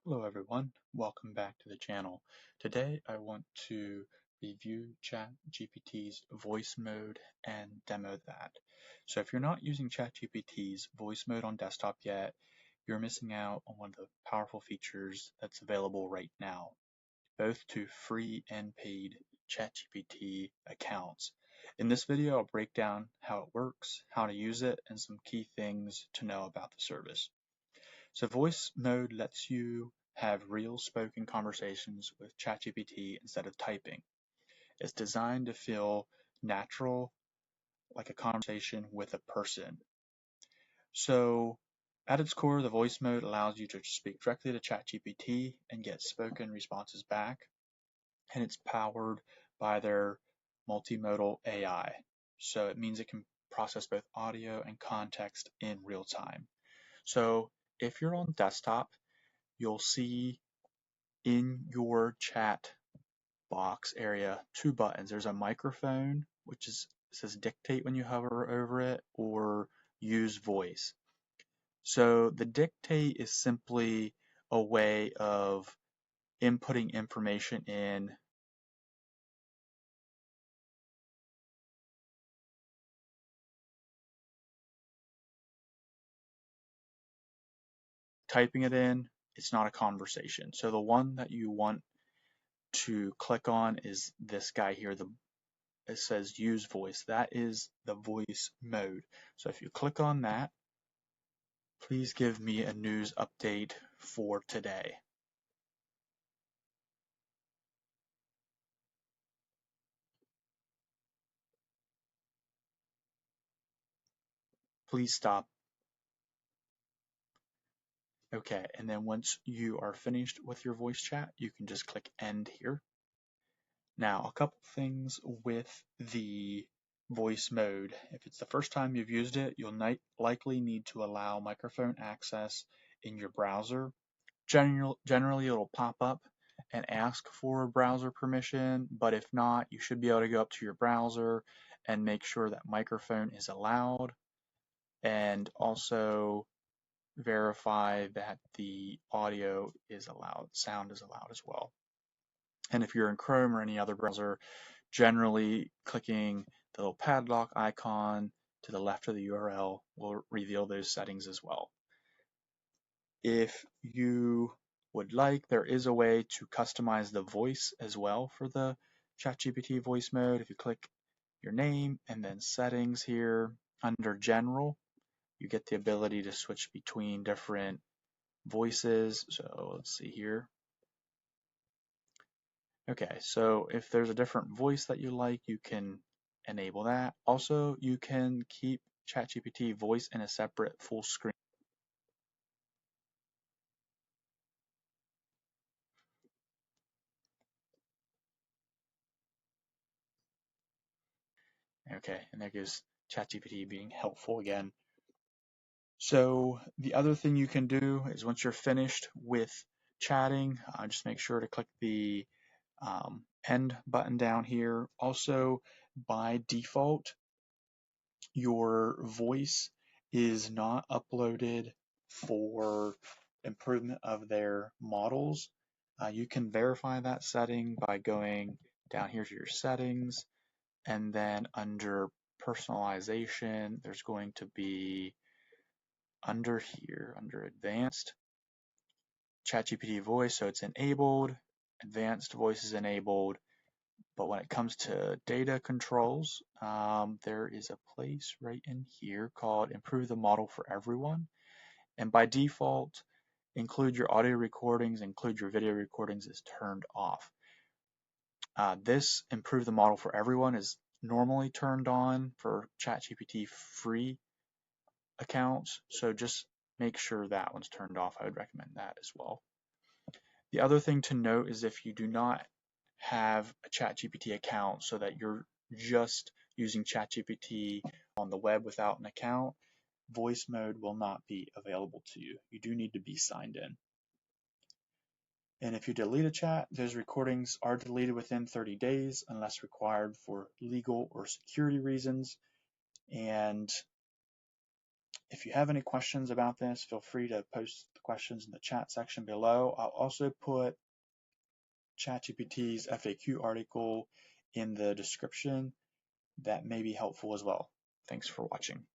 Hello everyone, welcome back to the channel. Today I want to review ChatGPT's voice mode and demo that. So if you're not using ChatGPT's voice mode on desktop yet, you're missing out on one of the powerful features that's available right now, both to free and paid ChatGPT accounts. In this video, I'll break down how it works, how to use it, and some key things to know about the service. So voice mode lets you have real spoken conversations with ChatGPT instead of typing. It's designed to feel natural, like a conversation with a person. So at its core, the voice mode allows you to speak directly to ChatGPT and get spoken responses back, and it's powered by their multimodal AI. So it means it can process both audio and context in real time. So if you're on desktop, you'll see in your chat box area two buttons. There's a microphone, which says dictate when you hover over it, or use voice. So the dictate is simply a way of inputting information in typing it in. It's not a conversation. So the one that you want to click on is this guy here. It says use voice. That is the voice mode. So if you click on that, please give me a news update for today. Please stop. Okay, and then once you are finished with your voice chat, you can just click end here. Now, a couple things with the voice mode. If it's the first time you've used it, you'll likely need to allow microphone access in your browser. Generally, it'll pop up and ask for browser permission, but if not, you should be able to go up to your browser and make sure that microphone is allowed, and also verify that the audio is allowed, sound is allowed as well. And if you're in Chrome or any other browser, generally clicking the little padlock icon to the left of the URL will reveal those settings as well. If you would like, there is a way to customize the voice as well for the ChatGPT voice mode. If you click your name and then settings here under general, you get the ability to switch between different voices. So let's see here. Okay, so if there's a different voice that you like, you can enable that. Also, you can keep ChatGPT voice in a separate full screen. Okay, and there goes ChatGPT being helpful again. So the other thing you can do is once you're finished with chatting, just make sure to click the end button down here. Also, by default, your voice is not uploaded for improvement of their models. You can verify that setting by going down here to your settings, and then under personalization, there's going to be under here, under advanced, ChatGPT voice, so it's enabled, advanced voice is enabled, but when it comes to data controls, there is a place right in here called improve the model for everyone, and by default, include your audio recordings, include your video recordings is turned off. This improve the model for everyone is normally turned on for ChatGPT free accounts, so just make sure that one's turned off. I would recommend that as well. The other thing to note is if you do not have a ChatGPT account, so that you're just using ChatGPT on the web without an account, voice mode will not be available to you. You do need to be signed in. And if you delete a chat, those recordings are deleted within 30 days unless required for legal or security reasons. And If you have any questions about this, feel free to post the questions in the chat section below. I'll also put ChatGPT's FAQ article in the description that may be helpful as well. Thanks for watching.